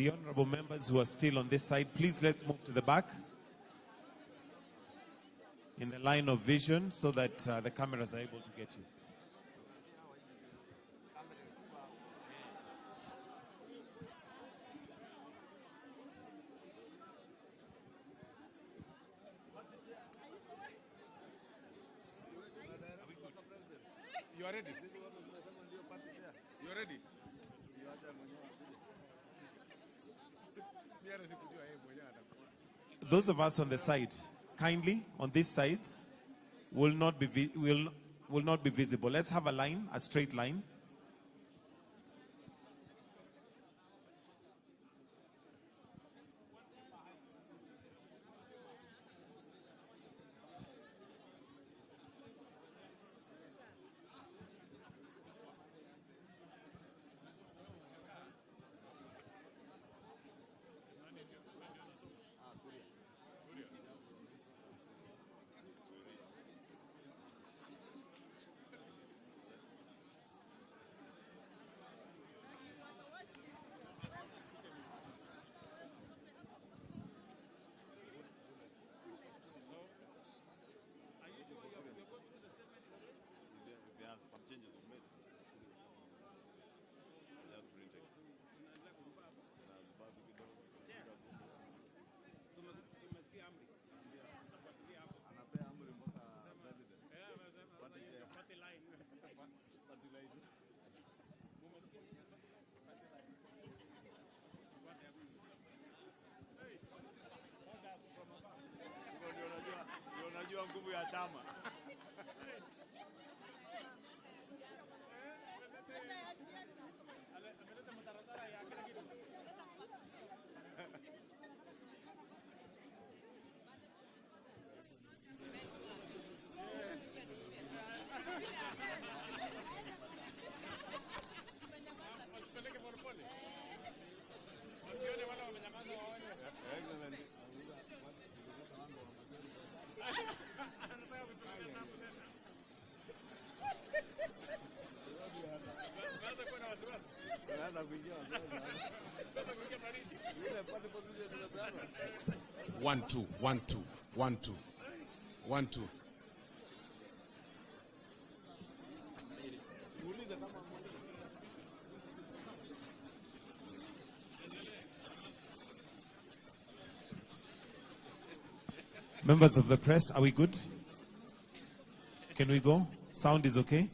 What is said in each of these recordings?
The honorable members who are still on this side, please let's move to the back in the line of vision so that the cameras are able to get you. You are ready? You are ready? Those of us on the side, kindly on these sides, will not be visible. Let's have a line, a straight line. Unajua nguvu ya chama. One, two, 1, 2, 1, 2, 1, 2. Members of the press, are we good? Can we go? Sound is okay?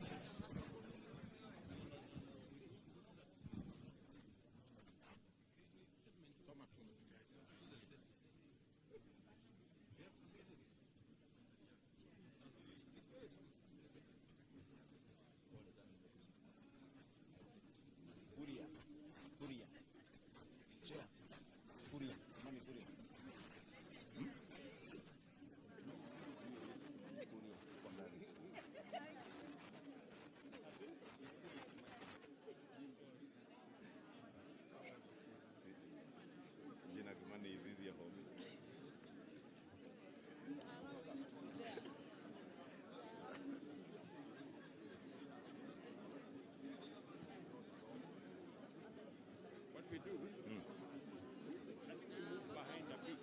We do. I think we move behind a bit.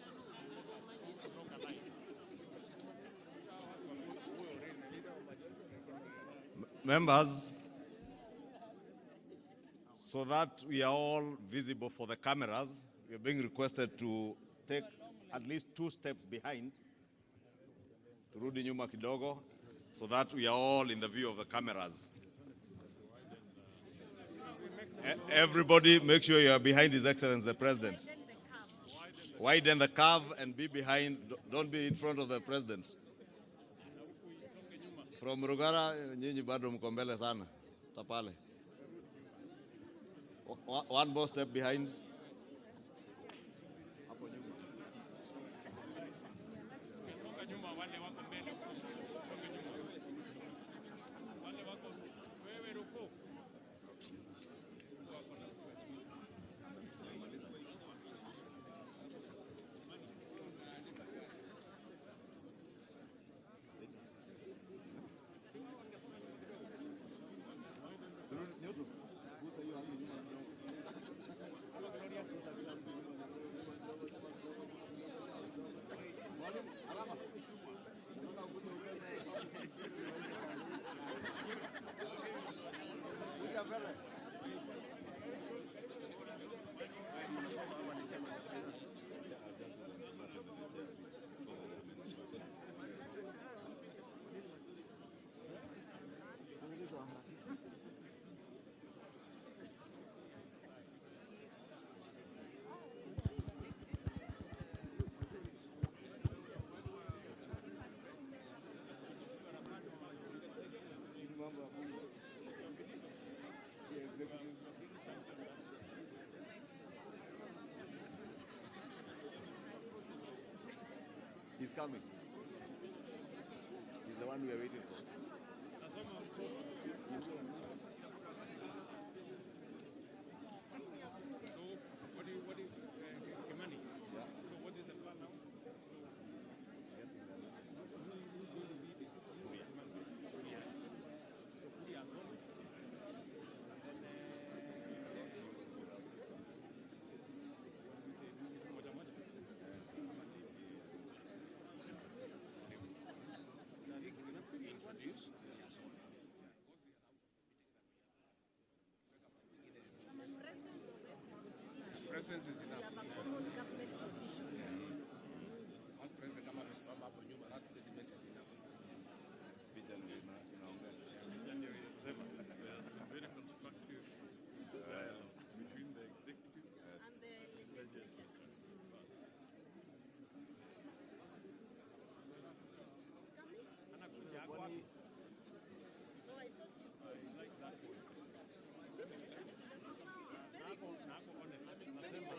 Along a line. Members, so that we are all visible for the cameras, we are being requested to take at least 2 steps behind, turudi nyuma kidogo, so that we are all in the view of the cameras. Everybody make sure you are behind His Excellency the President. Widen the curve and be behind, don't be in front of the President. From Rugara, nyinyi bado mko mbele sana, tapale. One more step behind. He's coming. He's the one we are waiting for. Kimani? Yeah. So what is the plan now? Presence is enough. Common government position. One president kama amesimama hapo nyuma, that statement is enough. Very constructive between the executive And the legislature. anakuja hapa. No, I thought you saw. I like that one. Nako honest. Nasema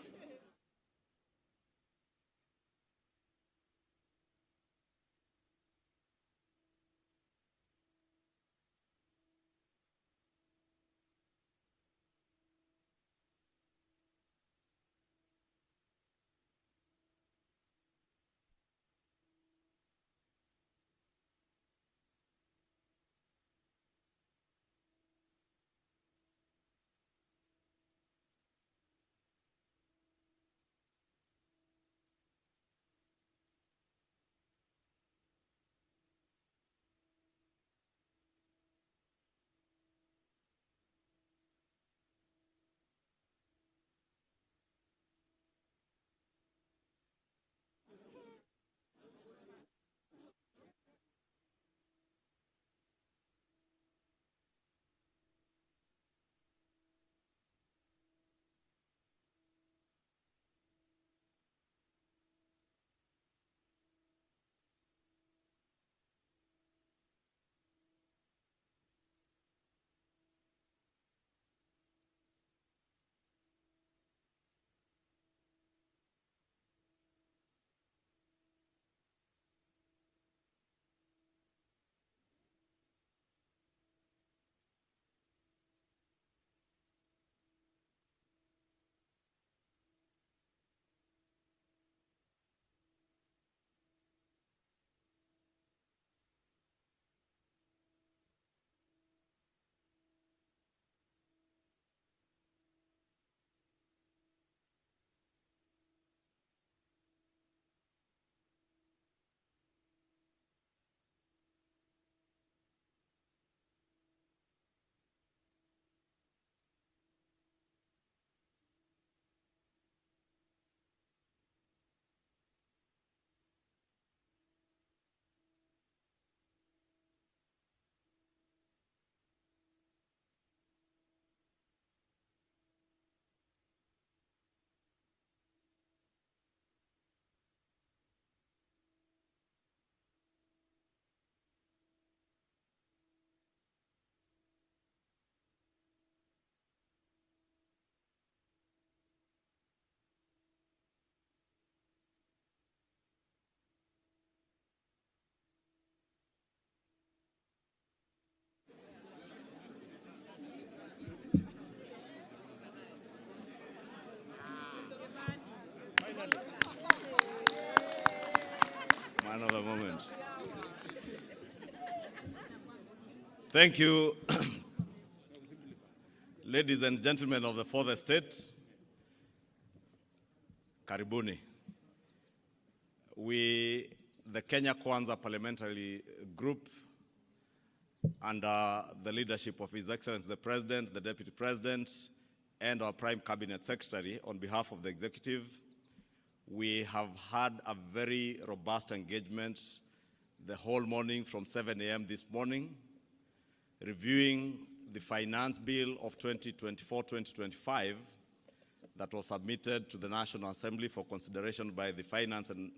Man of the moment. Thank you, ladies and gentlemen of the fourth estate. Karibuni. We the Kenya Kwanza Parliamentary Group, under the leadership of His Excellency the President, the Deputy President, and our Prime Cabinet Secretary, on behalf of the Executive, we have had a very robust engagement the whole morning from 7 a.m. this morning, reviewing the Finance Bill of 2024-2025 that was submitted to the National Assembly for consideration by the Finance and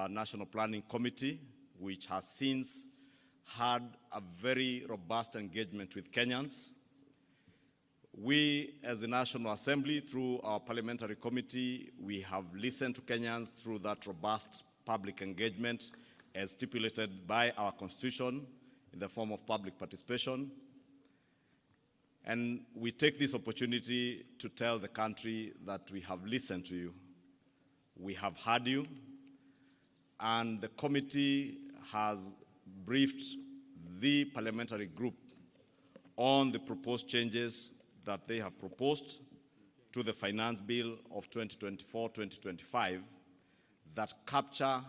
National Planning Committee, which has since had a very robust engagement with Kenyans. We, as the National Assembly, through our Parliamentary Committee, we have listened to Kenyans through that robust public engagement as stipulated by our Constitution in the form of public participation. And we take this opportunity to tell the country that we have listened to you. We have heard you, and the committee has briefed the parliamentary group on the proposed changes that they have proposed to the Finance Bill of 2024-2025 that capture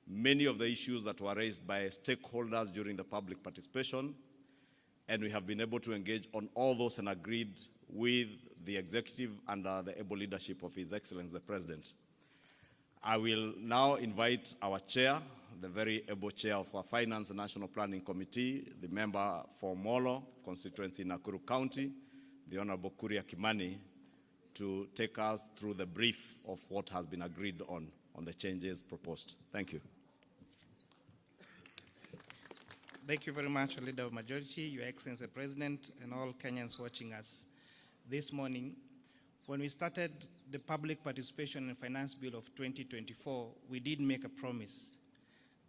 many of the issues that were raised by stakeholders during the public participation, and we have been able to engage on all those and agreed with the Executive under the able leadership of His Excellency the President. I will now invite our chair, the very able chair of our Finance and National Planning Committee, the member for Molo constituency in Nakuru County, the Honorable Kuria Kimani, to take us through the brief of what has been agreed on the changes proposed. Thank you. Thank you very much, Leader of Majority, Your Excellency President, and all Kenyans watching us this morning. When we started the public participation in Finance Bill of 2024, we did make a promise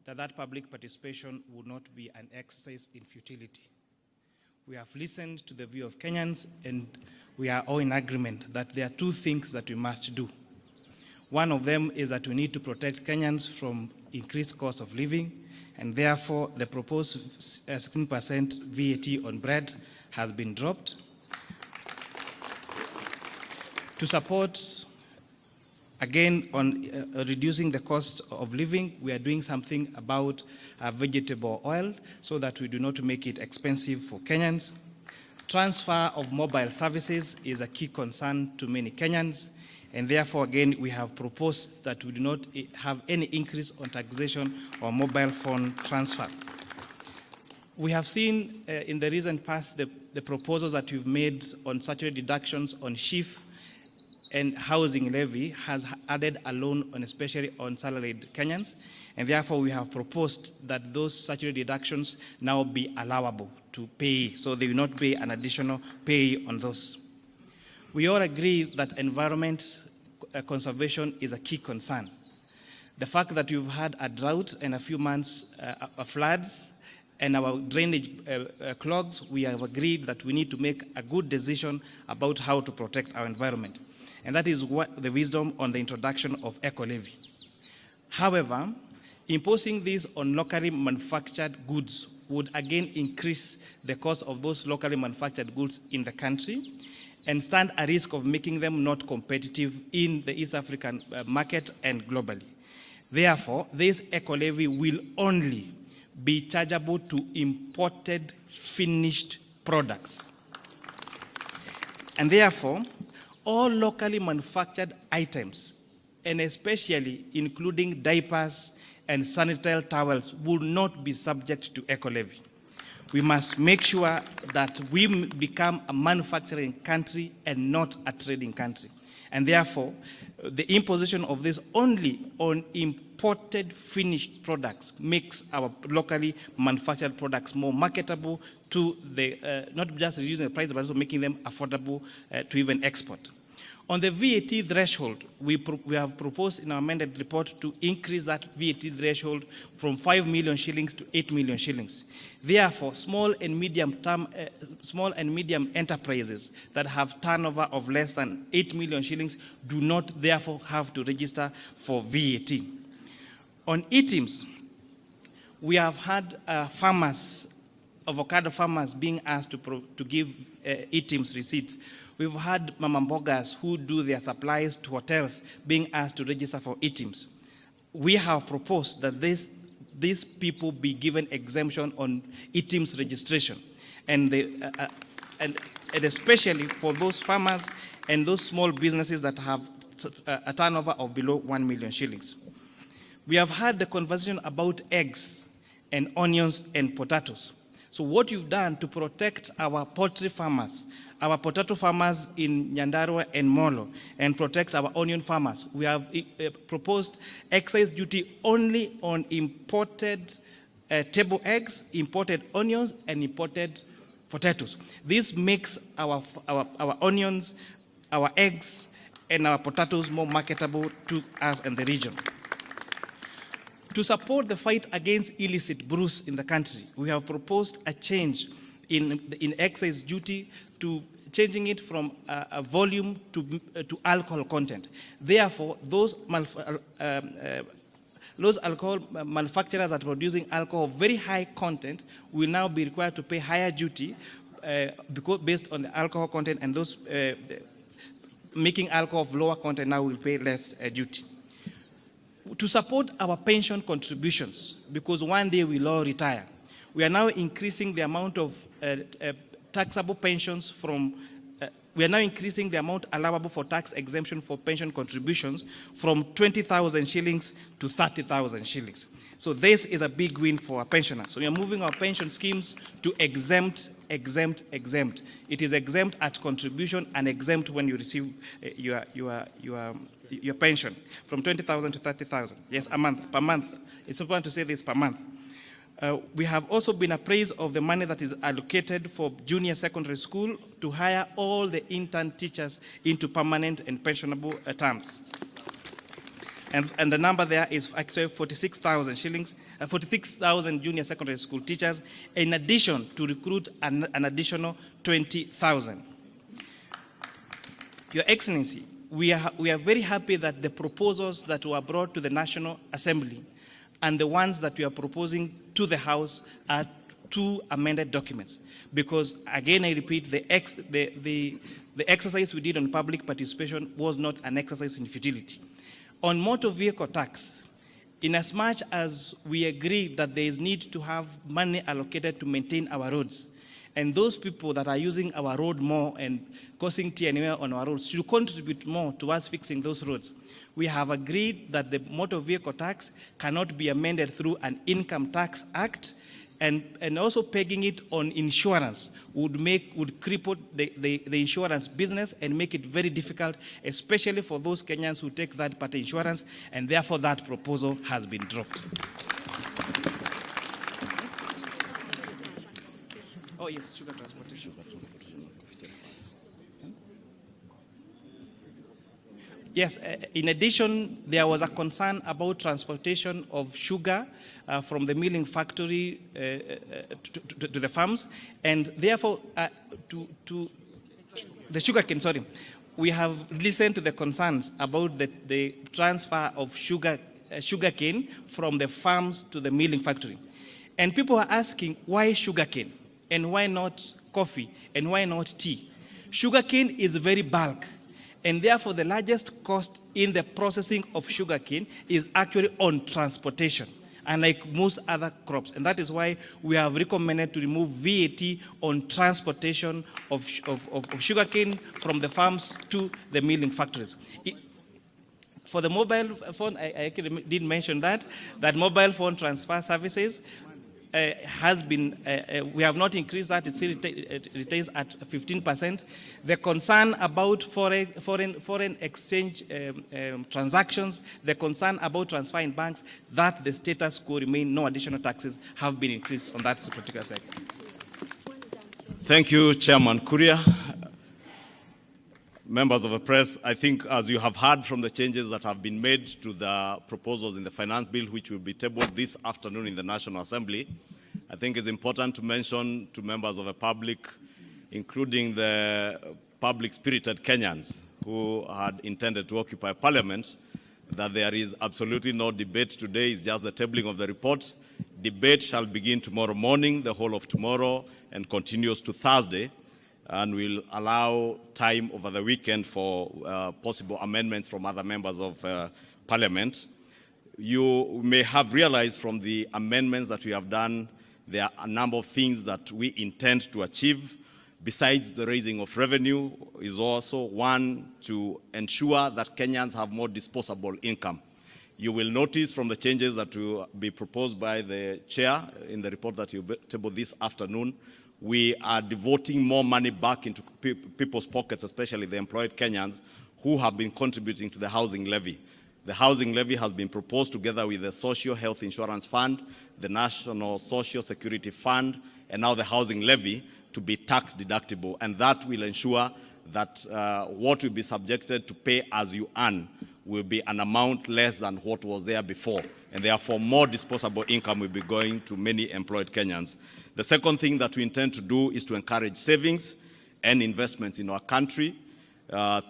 that that public participation would not be an exercise in futility. We have listened to the view of Kenyans, and we are all in agreement that there are two things that we must do. One of them is that we need to protect Kenyans from increased cost of living, and therefore the proposed 16% VAT on bread has been dropped. To support, again, on reducing the cost of living, we are doing something about vegetable oil so that we do not make it expensive for Kenyans. Transfer of mobile services is a key concern to many Kenyans, and therefore, again, we have proposed that we do not have any increase on taxation or mobile phone transfer. We have seen in the recent past the proposals that we've made on statutory deductions on SHIF and housing levy has added a loan on especially on salaried Kenyans, and therefore we have proposed that those statutory deductions now be allowable to pay, so they will not pay an additional pay on those. We all agree that environment conservation is a key concern. The fact that we've had a drought and a few months of floods and our drainage clogs, we have agreed that we need to make a good decision about how to protect our environment. And that is what the wisdom on the introduction of eco-levy. However, imposing this on locally manufactured goods would again increase the cost of those locally manufactured goods in the country and stand a risk of making them not competitive in the East African market and globally. Therefore, this eco-levy will only be chargeable to imported finished products. And therefore, all locally manufactured items, and especially including diapers and sanitary towels, will not be subject to eco-levy. We must make sure that we become a manufacturing country and not a trading country. And therefore, the imposition of this only on imported finished products makes our locally manufactured products more marketable to the, not just reducing the price, but also making them affordable to even export. On the VAT threshold, we have proposed in our amended report to increase that VAT threshold from 5 million shillings to 8 million shillings. Therefore, small and medium enterprises that have turnover of less than 8 million shillings do not therefore have to register for VAT. On items, we have had farmers, avocado farmers, being asked to give items receipts. We've had mama mbogas who do their supplies to hotels being asked to register for items. We have proposed that this these people be given exemption on ITIM's registration. And especially for those farmers and those small businesses that have a turnover of below 1 million shillings. We have had the conversation about eggs and onions and potatoes. So what you've done to protect our poultry farmers, our potato farmers in Nyandarua and Molo, and protect our onion farmers, we have proposed excise duty only on imported table eggs, imported onions, and imported potatoes. This makes our onions, our eggs, and our potatoes more marketable to us and the region. To support the fight against illicit brews in the country, we have proposed a change in excise duty to changing it from a volume to alcohol content. Therefore, those alcohol manufacturers that are producing alcohol of very high content will now be required to pay higher duty because based on the alcohol content, and those making alcohol of lower content now will pay less duty. To support our pension contributions, because one day we'll all retire, we are now increasing the amount of taxable pensions from, we are now increasing the amount allowable for tax exemption for pension contributions from 20,000 shillings to 30,000 shillings. So this is a big win for our pensioners. So we are moving our pension schemes to exempt. It is exempt at contribution and exempt when you receive your pension from 20,000 to 30,000. Yes, a month, per month. It's important to say this, per month. We have also been appraised of the money that is allocated for junior secondary school to hire all the intern teachers into permanent and pensionable terms. And the number there is actually 46,000 shillings, 46,000 junior secondary school teachers, in addition to recruit an additional 20,000. Your Excellency, we are very happy that the proposals that were brought to the National Assembly and the ones that we are proposing to the House are two amended documents. Because, again, I repeat, the exercise we did on public participation was not an exercise in futility. On motor vehicle tax, inasmuch as we agree that there is need to have money allocated to maintain our roads, and those people that are using our road more and causing TNA on our roads should contribute more towards fixing those roads, we have agreed that the motor vehicle tax cannot be amended through an income tax act, and also pegging it on insurance would cripple the insurance business and make it very difficult, especially for those Kenyans who take third-party insurance, and therefore that proposal has been dropped. Oh yes, sugar transportation. Yes, in addition, there was a concern about transportation of sugar from the milling factory to the farms, and therefore to the sugarcane, sorry. We have listened to the concerns about the transfer of sugarcane from the farms to the milling factory. And people are asking, why sugarcane? And why not coffee? And why not tea? Sugarcane is very bulk. And therefore, the largest cost in the processing of sugarcane is actually on transportation, unlike most other crops. And that is why we have recommended to remove VAT on transportation of sugarcane from the farms to the milling factories. For the mobile phone, I actually did mention that mobile phone transfer services has been, we have not increased that, it still retains at 15%. The concern about foreign exchange transactions, the concern about transfer in banks, that the status quo remain, no additional taxes have been increased on that particular side. Thank you, Chairman Kuria. Members of the press, I think as you have heard from the changes that have been made to the proposals in the finance bill, which will be tabled this afternoon in the National Assembly, I think it's important to mention to members of the public, including the public-spirited Kenyans who had intended to occupy Parliament, that there is absolutely no debate today. It's just the tabling of the report. Debate shall begin tomorrow morning, the whole of tomorrow, and continues to Thursday, and will allow time over the weekend for possible amendments from other members of Parliament. You may have realized from the amendments that we have done, there are a number of things that we intend to achieve. Besides the raising of revenue, is also one to ensure that Kenyans have more disposable income. You will notice from the changes that will be proposed by the chair in the report that you table this afternoon, we are devoting more money back into people's pockets, especially the employed Kenyans who have been contributing to the housing levy. The housing levy has been proposed together with the Social Health Insurance Fund, the National Social Security Fund, and now the housing levy to be tax deductible. And that will ensure that what will be subjected to pay as you earn will be an amount less than what was there before. And therefore, more disposable income will be going to many employed Kenyans. The second thing that we intend to do is to encourage savings and investments in our country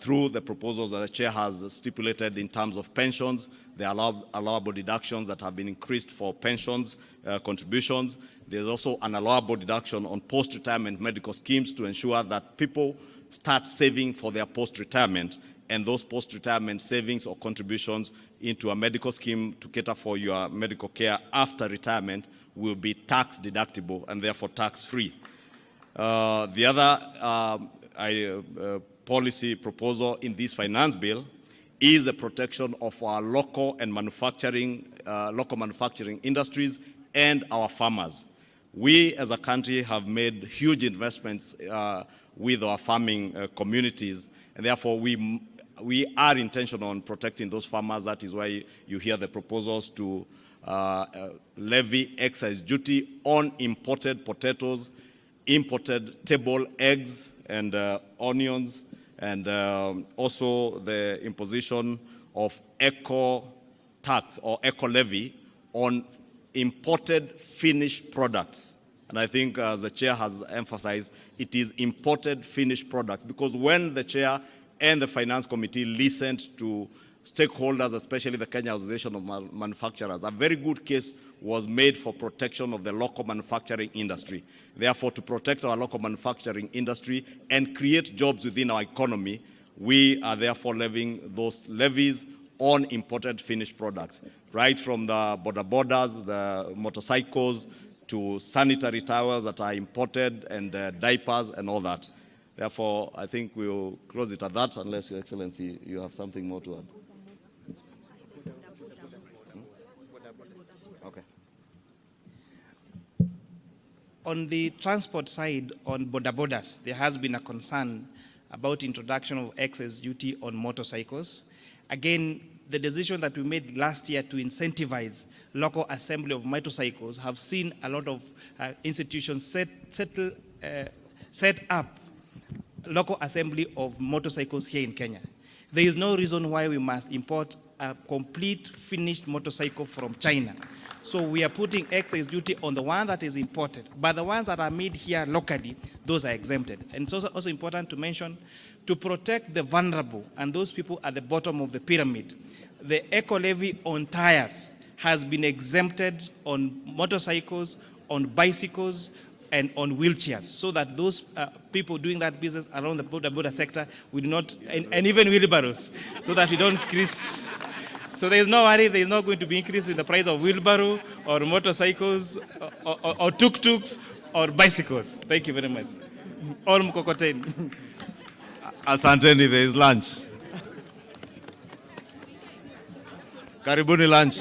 through the proposals that the chair has stipulated in terms of pensions, the allowable deductions that have been increased for pensions contributions. There's also an allowable deduction on post-retirement medical schemes to ensure that people start saving for their post-retirement, and those post-retirement savings or contributions into a medical scheme to cater for your medical care after retirement will be tax deductible and therefore tax-free. The other policy proposal in this finance bill is the protection of our local manufacturing industries and our farmers. We as a country have made huge investments with our farming communities, and therefore we are intentional on protecting those farmers. That is why you hear the proposals to levy excise duty on imported potatoes, imported table eggs and onions, and also the imposition of eco tax or eco levy on imported finished products. And I think, as the chair has emphasized, it is imported finished products, because when the chair and the finance committee listened to stakeholders, especially the Kenya Association of Manufacturers, a very good case was made for protection of the local manufacturing industry. Therefore, to protect our local manufacturing industry and create jobs within our economy, we are therefore levying those levies on imported finished products, right from the borders, the motorcycles, to sanitary towels that are imported, and diapers and all that. Therefore, I think we'll close it at that, unless Your Excellency, you have something more to add. Okay. On the transport side, on borders, there has been a concern about introduction of excess duty on motorcycles. Again, the decision that we made last year to incentivize local assembly of motorcycles have seen a lot of institutions set up local assembly of motorcycles here in Kenya. There is no reason why we must import a complete finished motorcycle from China. So we are putting excise duty on the one that is imported, but the ones that are made here locally, those are exempted. And it's also important to mention, to protect the vulnerable and those people at the bottom of the pyramid, the eco levy on tires has been exempted on motorcycles, on bicycles, and on wheelchairs, so that those people doing that business around the border sector will not, and even wheelbarrows, so that we don't increase. So there is no worry, there is not going to be increase in the price of wheelbarrow or motorcycles or tuk-tuks or bicycles. Thank you very much. All mkokoteni. Asanteni, there is lunch. Karibuni lunch.